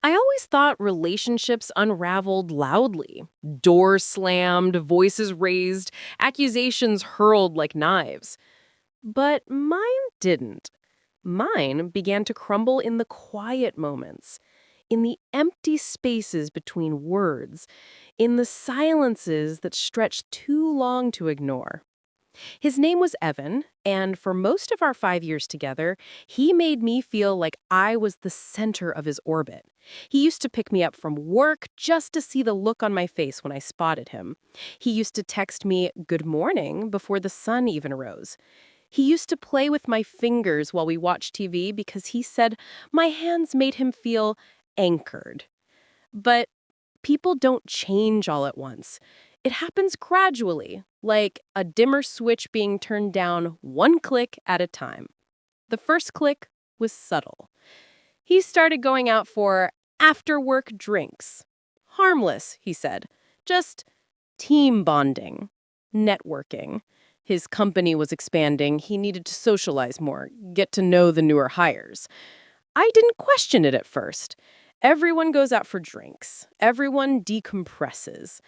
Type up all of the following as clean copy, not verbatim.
I always thought relationships unraveled loudly. Doors slammed, voices raised, accusations hurled like knives. But mine didn't. Mine began to crumble in the quiet moments, in the empty spaces between words, in the silences that stretched too long to ignore. His name was Evan, and for most of our 5 years together, he made me feel like I was the center of his orbit. He used to pick me up from work just to see the look on my face when I spotted him. He used to text me good morning before the sun even rose. He used to play with my fingers while we watched TV because he said my hands made him feel anchored. But people don't change all at once. It happens gradually, like a dimmer switch being turned down one click at a time. The first click was subtle. He started going out for after-work drinks. Harmless, he said. Just team bonding, networking. His company was expanding. He needed to socialize more, get to know the newer hires. I didn't question it at first. Everyone goes out for drinks. Everyone decompresses.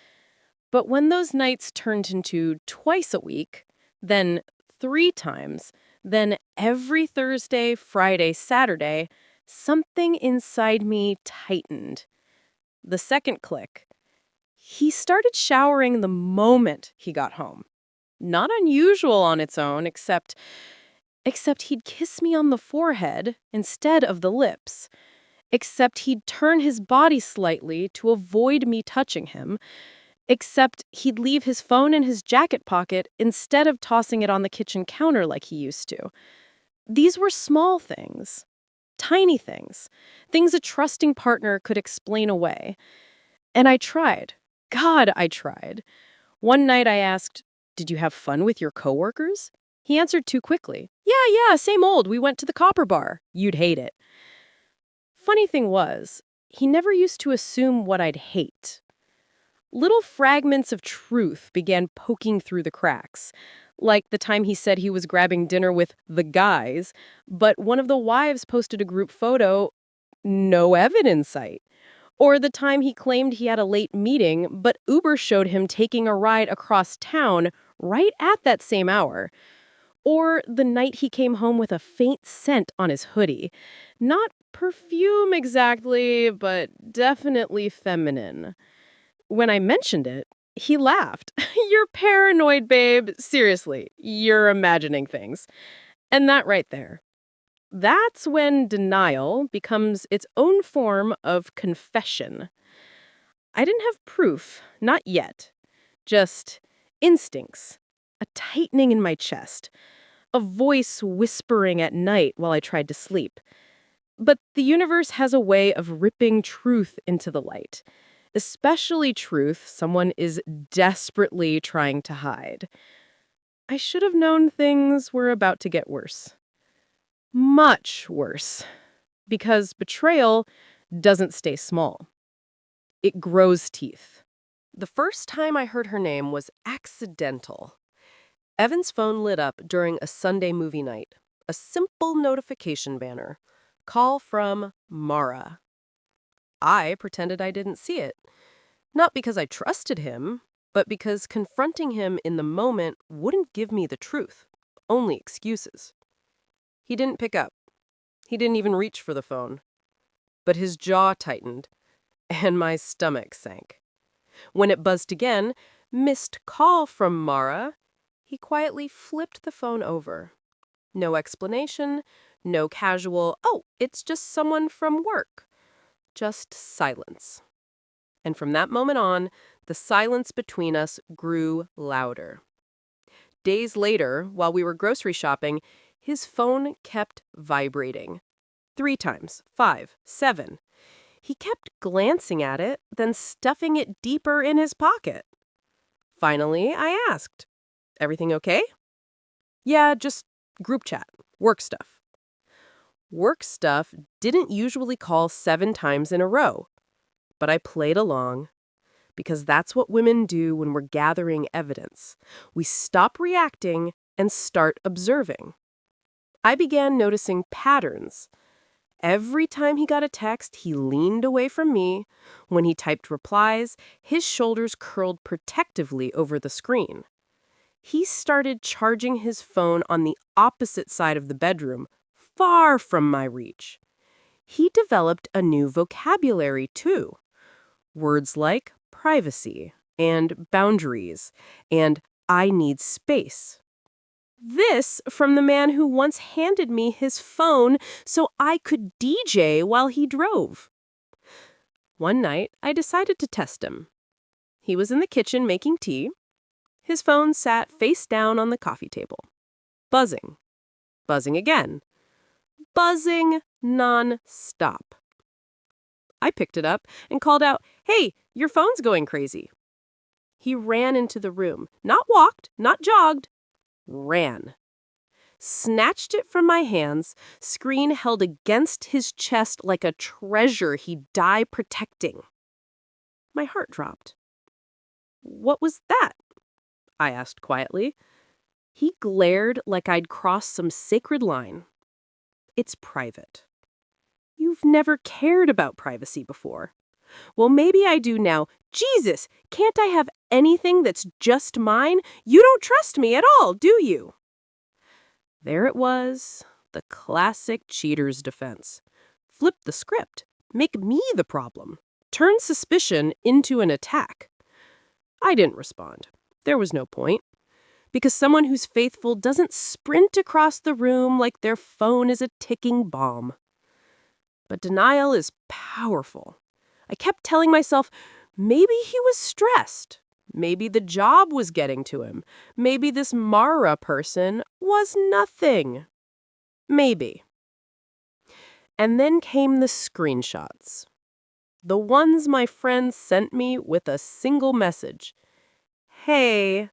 But when those nights turned into twice a week, then 3 times, then every Thursday, Friday, Saturday, something inside me tightened. The second click. He started showering the moment he got home. Not unusual on its own, except he'd kiss me on the forehead instead of the lips. Except he'd turn his body slightly to avoid me touching him. Except he'd leave his phone in his jacket pocket instead of tossing it on the kitchen counter like he used to. These were small things, tiny things, things a trusting partner could explain away. And I tried. God, I tried. One night I asked, "Did you have fun with your coworkers?" He answered too quickly. Yeah, same old. We went to the Copper Bar. You'd hate it." Funny thing was, he never used to assume what I'd hate. Little fragments of truth began poking through the cracks, like the time he said he was grabbing dinner with the guys, but one of the wives posted a group photo, no Evan in sight. Or the time he claimed he had a late meeting, but Uber showed him taking a ride across town right at that same hour. Or the night he came home with a faint scent on his hoodie. Not perfume exactly, but definitely feminine. When I mentioned it, he laughed. "You're paranoid, babe. Seriously, you're imagining things." And that right there. That's when denial becomes its own form of confession. I didn't have proof, not yet. Just instincts, a tightening in my chest, a voice whispering at night while I tried to sleep. But the universe has a way of ripping truth into the light, especially truth someone is desperately trying to hide. I should have known things were about to get worse. Much worse. Because betrayal doesn't stay small. It grows teeth. The first time I heard her name was accidental. Evan's phone lit up during a Sunday movie night. A simple notification banner. Call from Mara. I pretended I didn't see it. Not because I trusted him, but because confronting him in the moment wouldn't give me the truth. Only excuses. He didn't pick up. He didn't even reach for the phone. But his jaw tightened, and my stomach sank. When it buzzed again, missed call from Mara, he quietly flipped the phone over. No explanation, no casual, "Oh, it's just someone from work." Just silence. And from that moment on, the silence between us grew louder. Days later, while we were grocery shopping, his phone kept vibrating. 3 times, 5, 7. He kept glancing at it, then stuffing it deeper in his pocket. Finally, I asked, "Everything okay?" "Yeah, just group chat, work stuff." Work stuff didn't usually call 7 times in a row, but I played along. Because that's what women do when we're gathering evidence. We stop reacting and start observing. I began noticing patterns. Every time he got a text, he leaned away from me. When he typed replies, his shoulders curled protectively over the screen. He started charging his phone on the opposite side of the bedroom, far from my reach. He developed a new vocabulary, too. Words like privacy and boundaries and I need space. This from the man who once handed me his phone so I could DJ while he drove. One night, I decided to test him. He was in the kitchen making tea. His phone sat face down on the coffee table. Buzzing. Buzzing again. Buzzing non-stop. I picked it up and called out, "Hey, your phone's going crazy." He ran into the room. Not walked, not jogged. Ran. Snatched it from my hands, screen held against his chest like a treasure he'd die protecting. My heart dropped. "What was that?" I asked quietly. He glared like I'd crossed some sacred line. "It's private." "You've never cared about privacy before." "Well, maybe I do now." "Jesus, can't I have anything that's just mine? You don't trust me at all, do you?" There it was, the classic cheater's defense. Flip the script. Make me the problem. Turn suspicion into an attack. I didn't respond. There was no point. Because someone who's faithful doesn't sprint across the room like their phone is a ticking bomb. But denial is powerful. I kept telling myself, maybe he was stressed. Maybe the job was getting to him. Maybe this Mara person was nothing. Maybe. And then came the screenshots. The ones my friends sent me with a single message. "Hey,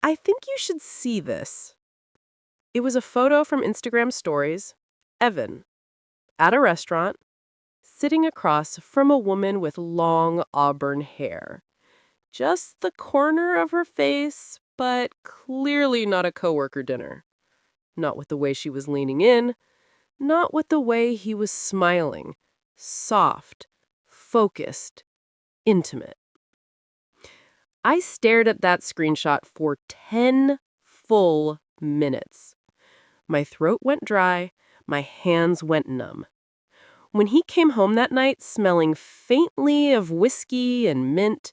I think you should see this." It was a photo from Instagram stories. Evan, at a restaurant, sitting across from a woman with long auburn hair. Just the corner of her face, but clearly not a coworker dinner. Not with the way she was leaning in, not with the way he was smiling. Soft, focused, intimate. I stared at that screenshot for 10 full minutes. My throat went dry, my hands went numb. When he came home that night, smelling faintly of whiskey and mint,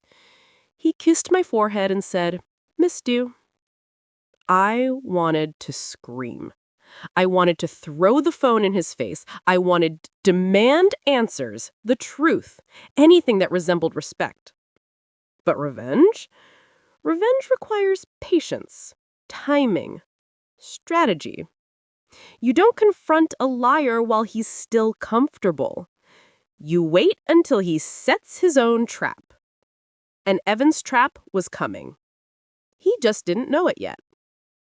he kissed my forehead and said, "Missed you." I wanted to scream. I wanted to throw the phone in his face. I wanted to demand answers, the truth, anything that resembled respect. But revenge? Revenge requires patience, timing, strategy. You don't confront a liar while he's still comfortable. You wait until he sets his own trap. And Evan's trap was coming. He just didn't know it yet.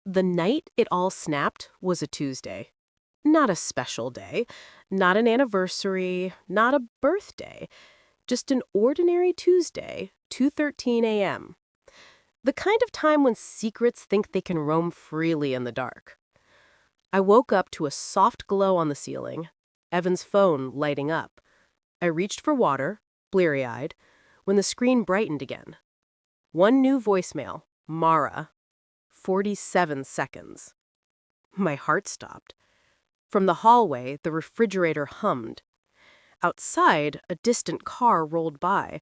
The night it all snapped was a Tuesday. Not a special day, not an anniversary, not a birthday. Just an ordinary Tuesday, 2:13 a.m. The kind of time when secrets think they can roam freely in the dark. I woke up to a soft glow on the ceiling, Evan's phone lighting up. I reached for water, bleary-eyed, when the screen brightened again. One new voicemail, Mara. 47 seconds. My heart stopped. From the hallway, the refrigerator hummed. Outside, a distant car rolled by.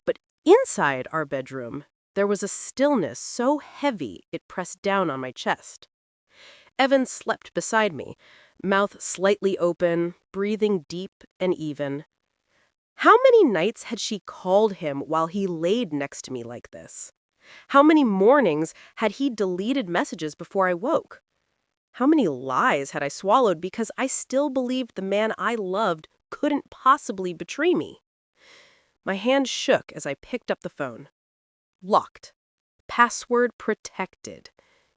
But inside our bedroom, there was a stillness so heavy it pressed down on my chest. Evan slept beside me, mouth slightly open, breathing deep and even. How many nights had she called him while he laid next to me like this? How many mornings had he deleted messages before I woke? How many lies had I swallowed because I still believed the man I loved couldn't possibly betray me? My hand shook as I picked up the phone. Locked. Password protected.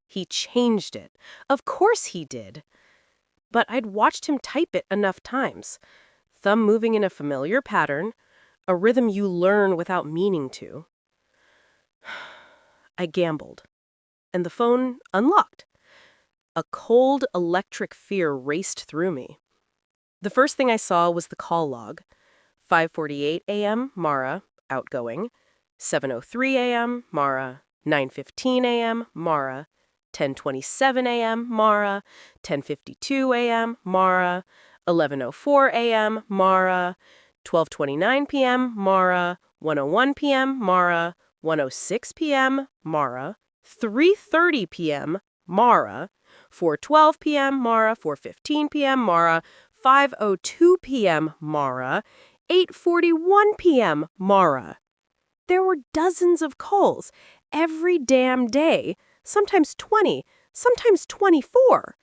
He changed it. Of course he did. But I'd watched him type it enough times. Thumb moving in a familiar pattern, a rhythm you learn without meaning to. I gambled, and the phone unlocked. A cold electric fear raced through me. The first thing I saw was the call log. 5:48 a.m., Mara, outgoing. 7:03 a.m., Mara. 9:15 a.m., Mara. 10:27 a.m., Mara. 10:52 a.m., Mara. 11:04 a.m., Mara. 12:29 p.m., Mara. 1:01 p.m., Mara. 1:06 p.m., Mara. 3:30 p.m., Mara. 4:12 p.m., Mara. 4:15 p.m., Mara. 5:02 p.m., Mara. 8:41 p.m., Mara. There were dozens of calls every damn day, sometimes 20, sometimes 24.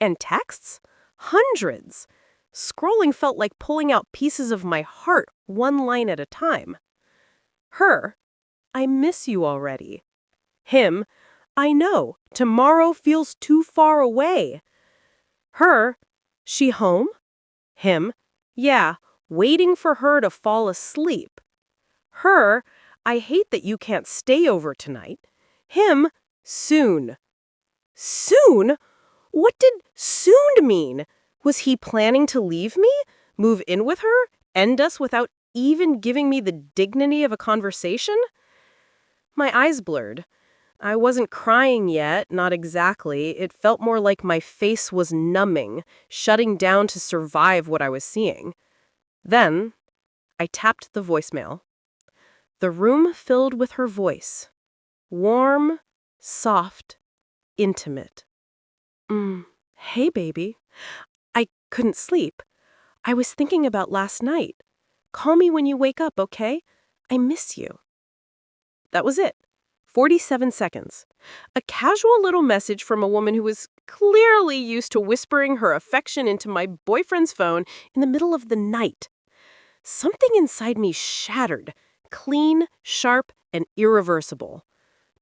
And texts? Hundreds. Scrolling felt like pulling out pieces of my heart, one line at a time. Her, I miss you already. Him, I know, tomorrow feels too far away. Her, she home? Him, yeah, waiting for her to fall asleep. Her, I hate that you can't stay over tonight. Him, soon. Soon? What did soon mean? Was he planning to leave me? Move in with her? End us without even giving me the dignity of a conversation? My eyes blurred. I wasn't crying yet, not exactly. It felt more like my face was numbing, shutting down to survive what I was seeing. Then, I tapped the voicemail. The room filled with her voice. Warm, soft, intimate. Hey, baby. I couldn't sleep. I was thinking about last night. Call me when you wake up, okay? I miss you. That was it. 47 seconds. A casual little message from a woman who was clearly used to whispering her affection into my boyfriend's phone in the middle of the night. Something inside me shattered, clean, sharp, and irreversible.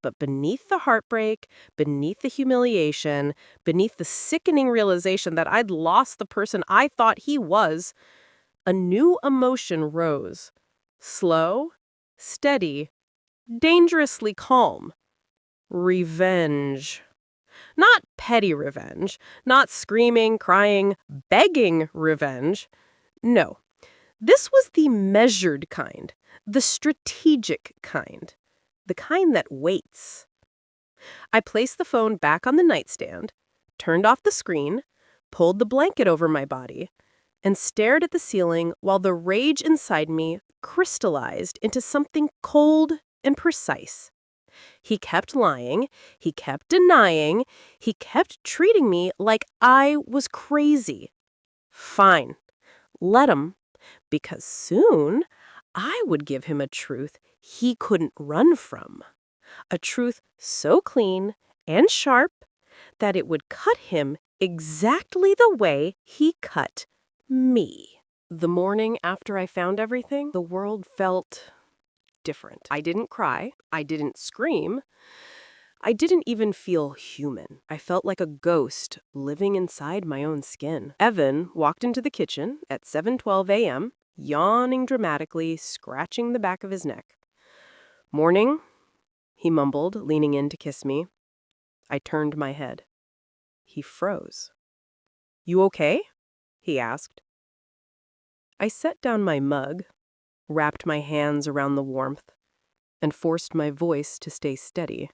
But beneath the heartbreak, beneath the humiliation, beneath the sickening realization that I'd lost the person I thought he was, a new emotion rose. Slow, steady, dangerously calm. Revenge. Not petty revenge, not screaming, crying, begging revenge. No, this was the measured kind, the strategic kind, the kind that waits. I placed the phone back on the nightstand, turned off the screen, pulled the blanket over my body, and stared at the ceiling while the rage inside me crystallized into something cold and precise. He kept lying, he kept denying, he kept treating me like I was crazy. Fine, let him, because soon I would give him a truth he couldn't run from. A truth so clean and sharp that it would cut him exactly the way he cut me. The morning after I found everything, the world felt different. I didn't cry. I didn't scream. I didn't even feel human. I felt like a ghost living inside my own skin. Evan walked into the kitchen at 7:12 a.m., yawning dramatically, scratching the back of his neck. "Morning," he mumbled, leaning in to kiss me. I turned my head. He froze. "You okay?" he asked. I set down my mug, wrapped my hands around the warmth, and forced my voice to stay steady.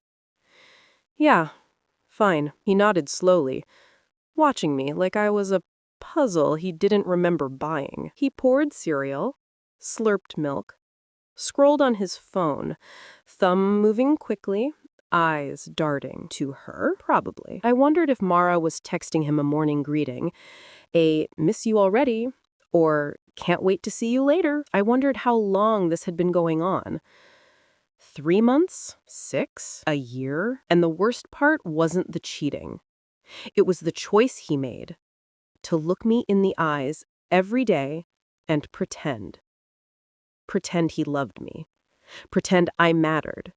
"Yeah, fine." He nodded slowly, watching me like I was a puzzle he didn't remember buying. He poured cereal, slurped milk, scrolled on his phone, thumb moving quickly, eyes darting. To her, probably. I wondered if Mara was texting him a morning greeting, a "miss you already," or "can't wait to see you later." I wondered how long this had been going on. 3 months? 6? A year? And the worst part wasn't the cheating. It was the choice he made. To look me in the eyes every day and pretend. Pretend he loved me. Pretend I mattered.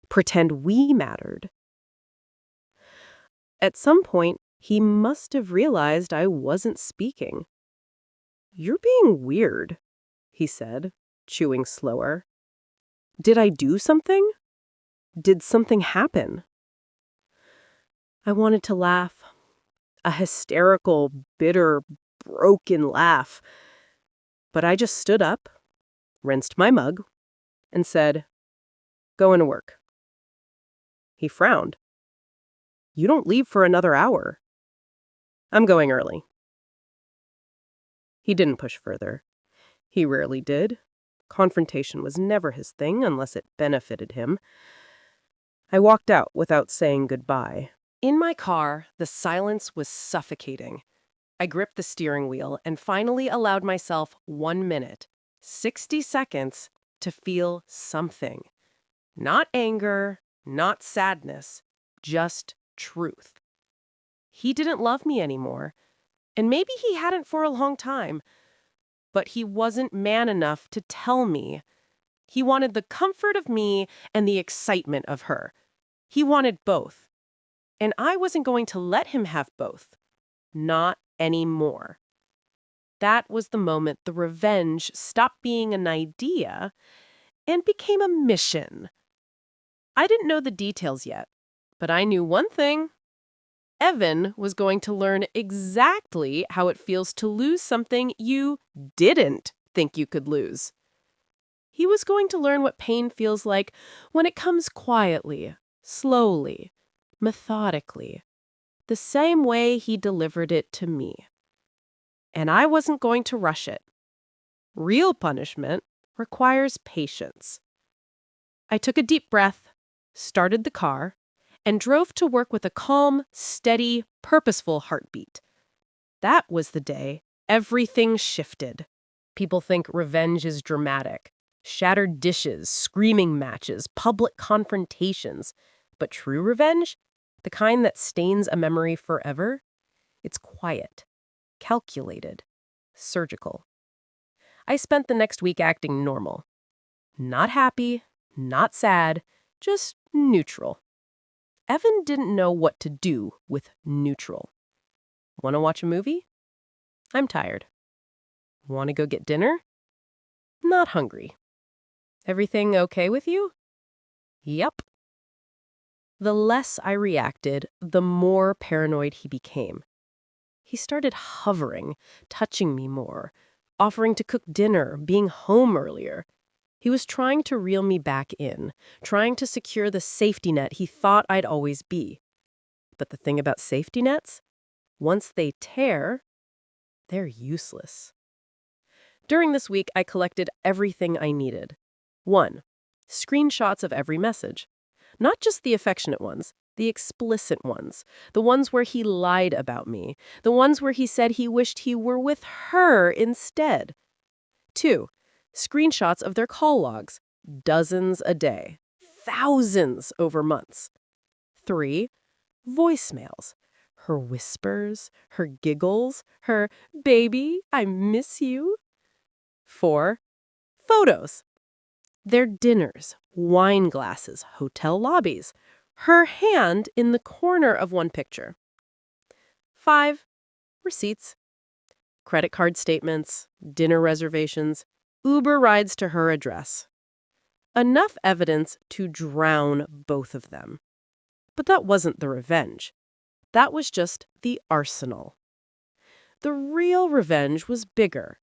Pretend we mattered. At some point, he must have realized I wasn't speaking. "You're being weird," he said, chewing slower. "Did I do something? Did something happen?" I wanted to laugh. A hysterical, bitter, broken laugh. But I just stood up, rinsed my mug, and said, "Going to work." He frowned. "You don't leave for another hour." "I'm going early." He didn't push further. He rarely did. Confrontation was never his thing unless it benefited him. I walked out without saying goodbye. In my car, the silence was suffocating. I gripped the steering wheel and finally allowed myself 1 minute, 60 seconds, to feel something. Not anger, not sadness, just truth. He didn't love me anymore, and maybe he hadn't for a long time, but he wasn't man enough to tell me. He wanted the comfort of me and the excitement of her. He wanted both, and I wasn't going to let him have both. Not anymore. That was the moment the revenge stopped being an idea and became a mission. I didn't know the details yet, but I knew one thing. Evan was going to learn exactly how it feels to lose something you didn't think you could lose. He was going to learn what pain feels like when it comes quietly, slowly, methodically, the same way he delivered it to me. And I wasn't going to rush it. Real punishment requires patience. I took a deep breath, started the car, and drove to work with a calm, steady, purposeful heartbeat. That was the day everything shifted. People think revenge is dramatic. Shattered dishes, screaming matches, public confrontations. But true revenge, the kind that stains a memory forever, it's quiet, calculated, surgical. I spent the next week acting normal. Not happy, not sad, just neutral. Evan didn't know what to do with neutral. Want to watch a movie? I'm tired. Want to go get dinner? Not hungry. Everything okay with you? Yep. The less I reacted, the more paranoid he became. He started hovering, touching me more, offering to cook dinner, being home earlier. He was trying to reel me back in, trying to secure the safety net he thought I'd always be. But the thing about safety nets? Once they tear, they're useless. During this week, I collected everything I needed. 1. Screenshots of every message. Not just the affectionate ones, the explicit ones. The ones where he lied about me. The ones where he said he wished he were with her instead. 2. Screenshots of their call logs. Dozens a day. Thousands over months. 3. Voicemails. Her whispers, her giggles, her, "Baby, I miss you." 4. Photos. Their dinners, wine glasses, hotel lobbies. Her hand in the corner of one picture. 5. Receipts. Credit card statements, dinner reservations, Uber rides to her address. Enough evidence to drown both of them. But that wasn't the revenge. That was just the arsenal. The real revenge was bigger.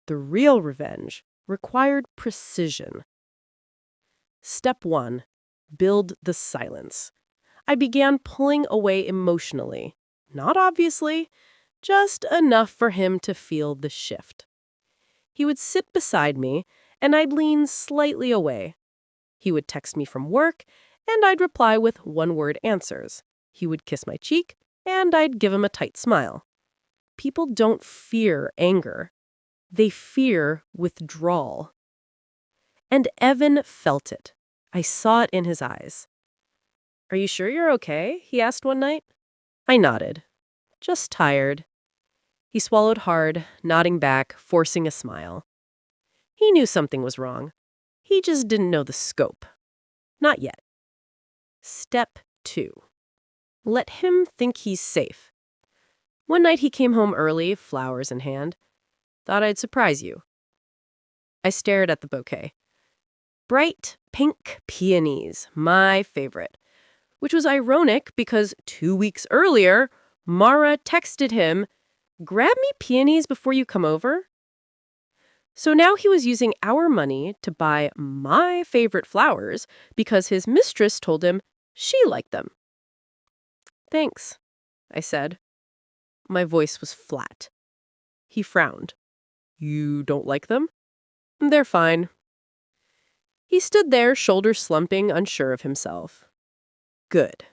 The real revenge required precision. Step 1. Build the silence. I began pulling away emotionally. Not obviously, just enough for him to feel the shift. He would sit beside me, and I'd lean slightly away. He would text me from work, and I'd reply with one-word answers. He would kiss my cheek, and I'd give him a tight smile. People don't fear anger. They fear withdrawal. And Evan felt it. I saw it in his eyes. "Are you sure you're okay?" he asked one night. I nodded. "Just tired." He swallowed hard, nodding back, forcing a smile. He knew something was wrong. He just didn't know the scope. Not yet. Step 2. Let him think he's safe. One night he came home early, flowers in hand. "Thought I'd surprise you." I stared at the bouquet. Bright pink peonies, my favorite. Which was ironic because 2 weeks earlier, Mara texted him, Grab me peonies before you come over? So now he was using our money to buy my favorite flowers because his mistress told him she liked them. Thanks, I said. My voice was flat. He frowned. You don't like them? They're fine. He stood there, shoulders slumping, unsure of himself. Good.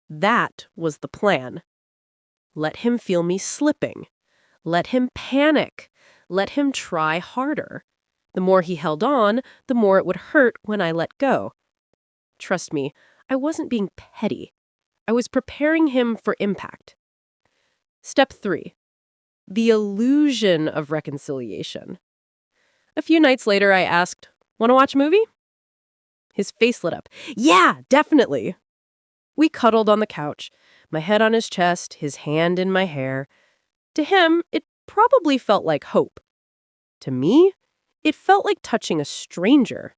That was the plan. Let him feel me slipping. Let him panic. Let him try harder. The more he held on, the more it would hurt when I let go. Trust me, I wasn't being petty. I was preparing him for impact. Step 3. The illusion of reconciliation. A few nights later, I asked, "Want to watch a movie?" His face lit up. Yeah, definitely. We cuddled on the couch, my head on his chest, his hand in my hair. To him, it probably felt like hope. To me, it felt like touching a stranger.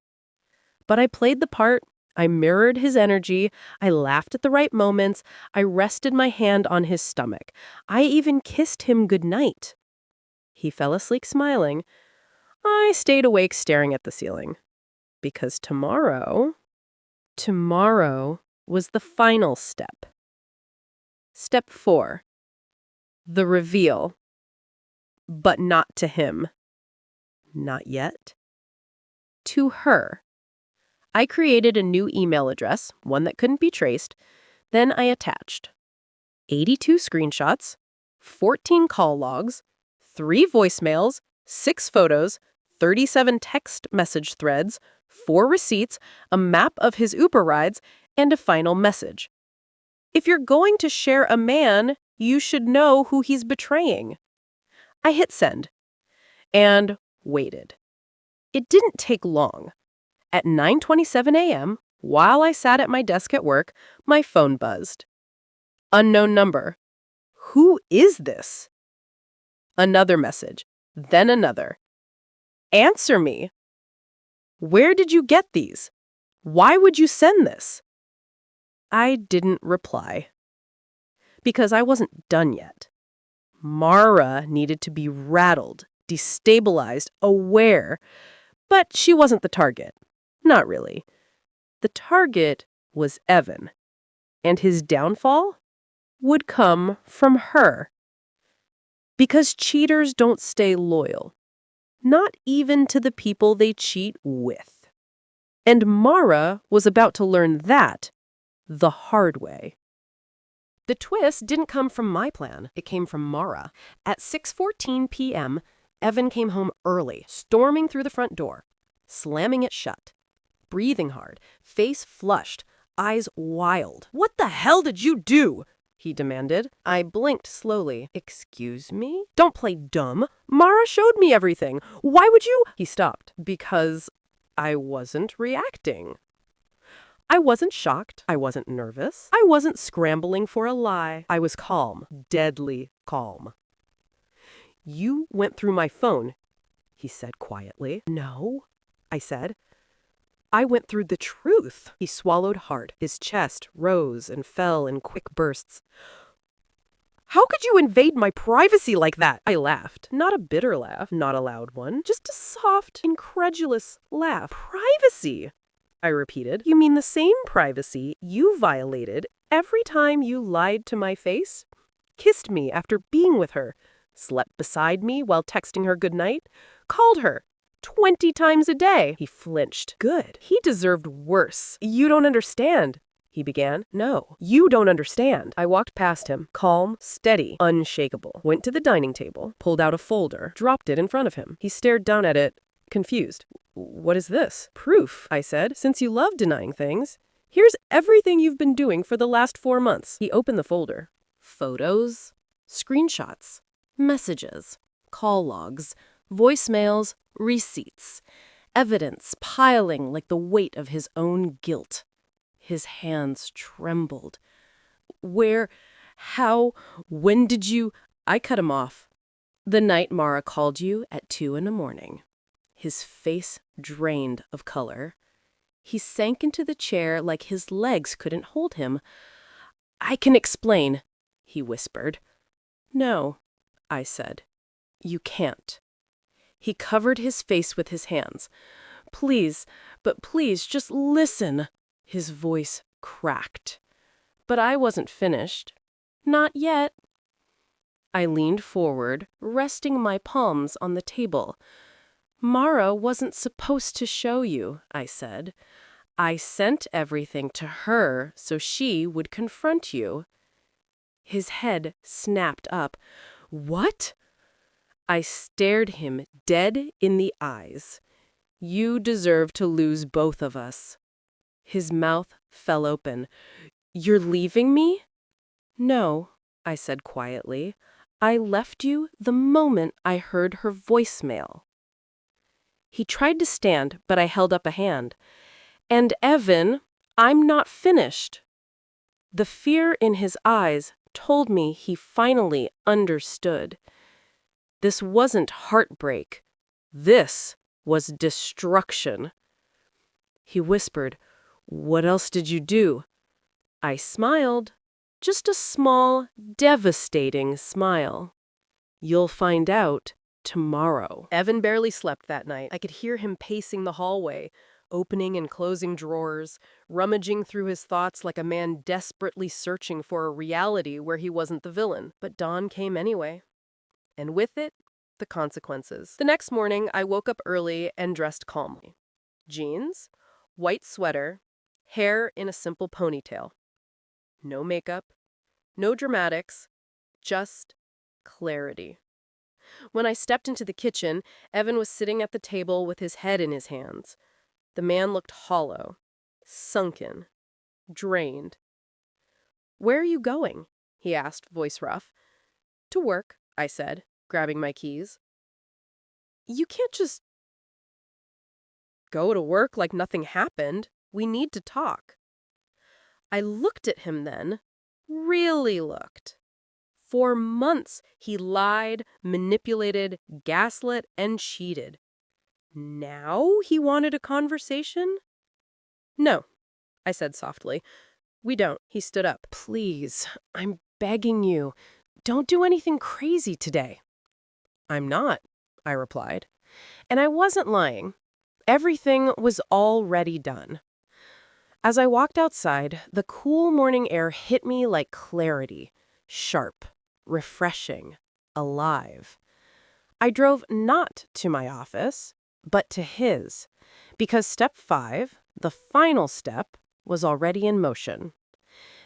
But I played the part. I mirrored his energy. I laughed at the right moments. I rested my hand on his stomach. I even kissed him goodnight. He fell asleep smiling. I stayed awake staring at the ceiling. Because tomorrow was the final step. Step 4. The reveal. But not to him. Not yet. To her. I created a new email address, one that couldn't be traced. Then I attached 82 screenshots, 14 call logs, 3 voicemails, 6 photos, 37 text message threads, 4 receipts, a map of his Uber rides, and a final message. If you're going to share a man, you should know who he's betraying. I hit send and waited. It didn't take long. At 9:27 a.m., while I sat at my desk at work, my phone buzzed. Unknown number. Who is this? Another message, then another. Answer me. Where did you get these? Why would you send this? I didn't reply. Because I wasn't done yet. Mara needed to be rattled, destabilized, aware. But she wasn't the target. Not really. The target was Evan. And his downfall would come from her. Because cheaters don't stay loyal. Not even to the people they cheat with. And Mara was about to learn that the hard way. The twist didn't come from my plan. It came from Mara. At 6:14 p.m., Evan came home early, storming through the front door, slamming it shut, breathing hard, face flushed, eyes wild. "What the hell did you do?" he demanded. I blinked slowly. "Excuse me?" "Don't play dumb. Mara showed me everything. Why would you?" He stopped. Because I wasn't reacting. I wasn't shocked. I wasn't nervous. I wasn't scrambling for a lie. I was calm, deadly calm. "You went through my phone," he said quietly. "No," I said. "I went through the truth." He swallowed hard. His chest rose and fell in quick bursts. "How could you invade my privacy like that?" I laughed. Not a bitter laugh, not a loud one, just a soft, incredulous laugh. "Privacy," I repeated. "You mean the same privacy you violated every time you lied to my face? Kissed me after being with her, slept beside me while texting her goodnight, called her 20 times a day." He flinched. Good. He deserved worse. "You don't understand," he began. "No, you don't understand." I walked past him, calm, steady, unshakable. Went to the dining table, pulled out a folder, dropped it in front of him. He stared down at it, confused. "What is this?" "Proof," I said. "Since you love denying things, here's everything you've been doing for the last 4 months." He opened the folder. Photos, screenshots, messages, call logs, voicemails, receipts, evidence piling like the weight of his own guilt. His hands trembled. "Where? How? When did you?" I cut him off. "The night Mara called you at 2 a.m. His face drained of color. He sank into the chair like his legs couldn't hold him. "I can explain," he whispered. "No," I said. You can't. He covered his face with his hands. Please, but please, just listen. His voice cracked. But I wasn't finished. Not yet. I leaned forward, resting my palms on the table. Mara wasn't supposed to show you, I said. I sent everything to her so she would confront you. His head snapped up. What? I stared him dead in the eyes. You deserve to lose both of us. His mouth fell open. You're leaving me? No, I said quietly. I left you the moment I heard her voicemail. He tried to stand, but I held up a hand. And Evan, I'm not finished. The fear in his eyes told me he finally understood. This wasn't heartbreak. This was destruction. He whispered, What else did you do? I smiled. Just a small, devastating smile. You'll find out tomorrow. Evan barely slept that night. I could hear him pacing the hallway, opening and closing drawers, rummaging through his thoughts like a man desperately searching for a reality where he wasn't the villain. But dawn came anyway. And with it, the consequences. The next morning, I woke up early and dressed calmly. Jeans, white sweater, hair in a simple ponytail. No makeup, no dramatics, just clarity. When I stepped into the kitchen, Evan was sitting at the table with his head in his hands. The man looked hollow, sunken, drained. Where are you going? He asked, voice rough. To work, I said, grabbing my keys. You can't just go to work like nothing happened. We need to talk. I looked at him then, really looked. For months, he lied, manipulated, gaslit, and cheated. Now he wanted a conversation? No, I said softly. We don't. He stood up. Please, I'm begging you, don't do anything crazy today. I'm not, I replied. And I wasn't lying. Everything was already done. As I walked outside, the cool morning air hit me like clarity, sharp, refreshing, alive. I drove not to my office, but to his, because step 5, the final step, was already in motion.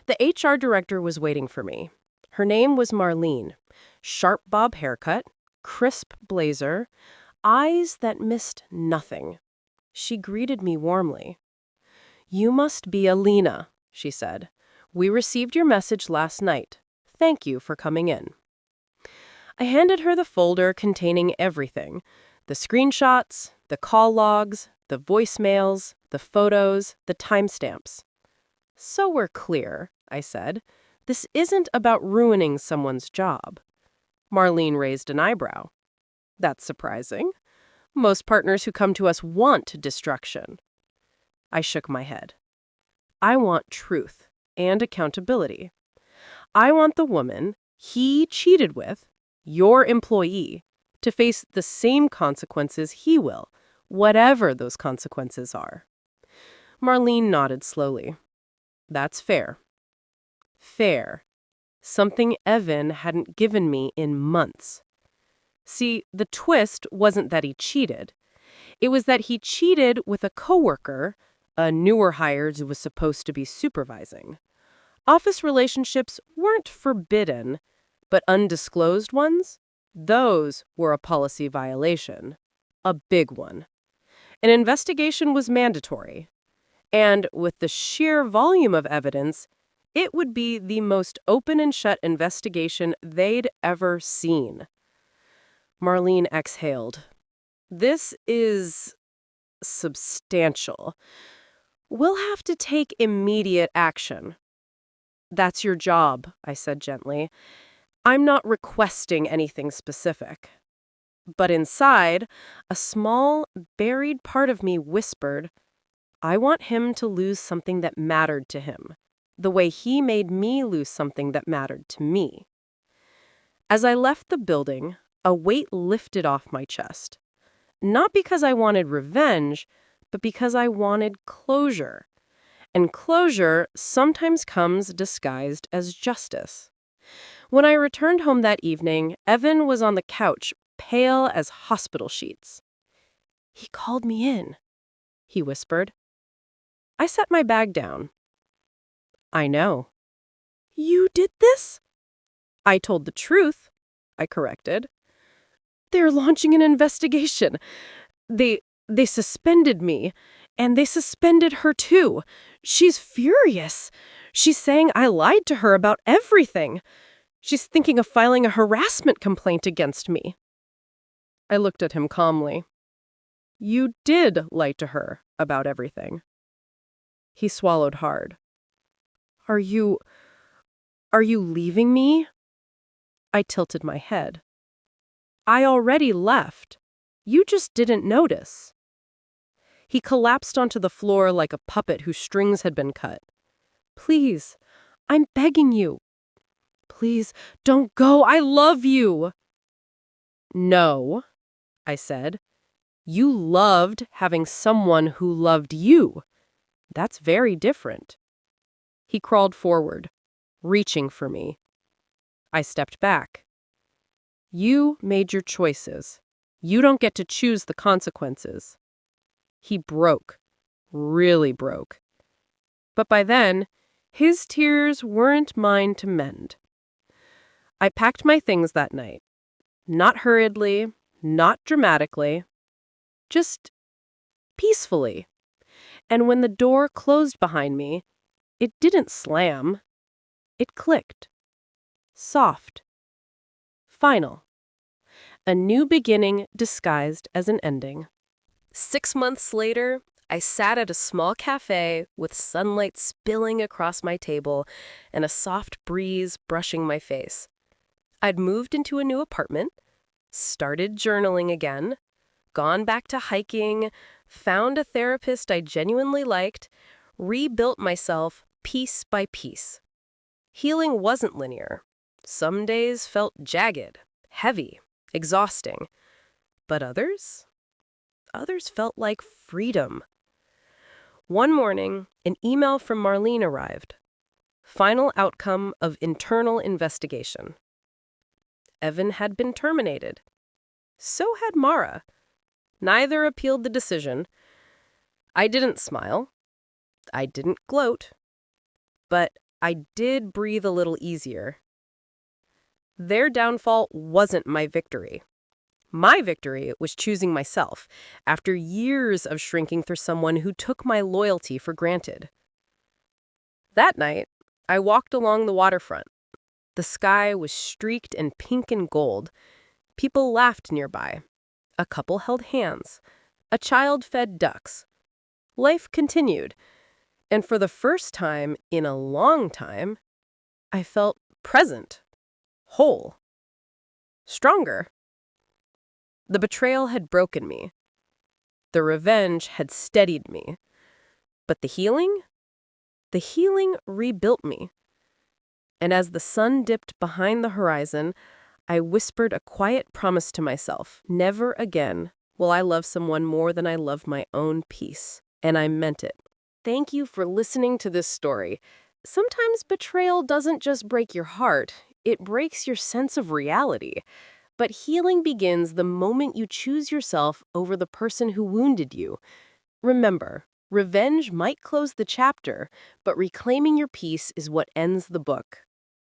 The HR director was waiting for me. Her name was Marlene. Sharp bob haircut, crisp blazer, eyes that missed nothing. She greeted me warmly. You must be Alina, she said. We received your message last night. Thank you for coming in. I handed her the folder containing everything. The screenshots, the call logs, the voicemails, the photos, the timestamps. So we're clear, I said. This isn't about ruining someone's job. Marlene raised an eyebrow. That's surprising. Most partners who come to us want destruction. I shook my head. I want truth and accountability. I want the woman he cheated with, your employee, to face the same consequences he will, whatever those consequences are. Marlene nodded slowly. That's fair. Fair. Something Evan hadn't given me in months. See, the twist wasn't that he cheated. It was that he cheated with a coworker, a newer hire who was supposed to be supervising. Office relationships weren't forbidden, but undisclosed ones? Those were a policy violation. A big one. An investigation was mandatory. And with the sheer volume of evidence, it would be the most open and shut investigation they'd ever seen. Marlene exhaled. This is substantial. We'll have to take immediate action. That's your job, I said gently. I'm not requesting anything specific. But inside, a small, buried part of me whispered, I want him to lose something that mattered to him, the way he made me lose something that mattered to me. As I left the building, a weight lifted off my chest. Not because I wanted revenge, but because I wanted closure. And closure sometimes comes disguised as justice. When I returned home that evening, Evan was on the couch, pale as hospital sheets. "He called me in," he whispered. I set my bag down. "I know." "You did this?" "I told the truth," I corrected. "They're launching an investigation. They suspended me, and they suspended her too. She's furious. She's saying I lied to her about everything. She's thinking of filing a harassment complaint against me." I looked at him calmly. "You did lie to her about everything." He swallowed hard. Are you leaving me?" I tilted my head. "I already left. You just didn't notice." He collapsed onto the floor like a puppet whose strings had been cut. "Please, I'm begging you. Please, don't go. I love you." "No," I said. "You loved having someone who loved you. That's very different." He crawled forward, reaching for me. I stepped back. "You made your choices. You don't get to choose the consequences." He broke, really broke. But by then, his tears weren't mine to mend. I packed my things that night. Not hurriedly, not dramatically, just peacefully. And when the door closed behind me, it didn't slam. It clicked. Soft. Final. A new beginning disguised as an ending. 6 months later, I sat at a small cafe with sunlight spilling across my table and a soft breeze brushing my face. I'd moved into a new apartment, started journaling again, gone back to hiking, found a therapist I genuinely liked, rebuilt myself piece by piece. Healing wasn't linear. Some days felt jagged, heavy, exhausting. But others felt like freedom. One morning, an email from Marlene arrived. Final outcome of internal investigation. Evan had been terminated. So had Mara. Neither appealed the decision. I didn't smile. I didn't gloat. But I did breathe a little easier. Their downfall wasn't my victory. My victory was choosing myself, after years of shrinking for someone who took my loyalty for granted. That night, I walked along the waterfront. The sky was streaked in pink and gold. People laughed nearby. A couple held hands. A child fed ducks. Life continued. And for the first time in a long time, I felt present, whole, stronger. The betrayal had broken me. The revenge had steadied me. But the healing? The healing rebuilt me. And as the sun dipped behind the horizon, I whispered a quiet promise to myself. Never again will I love someone more than I love my own peace. And I meant it. Thank you for listening to this story. Sometimes betrayal doesn't just break your heart, it breaks your sense of reality. But healing begins the moment you choose yourself over the person who wounded you. Remember, revenge might close the chapter, but reclaiming your peace is what ends the book.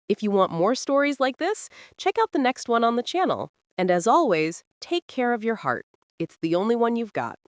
If you want more stories like this, check out the next one on the channel. And as always, take care of your heart. It's the only one you've got.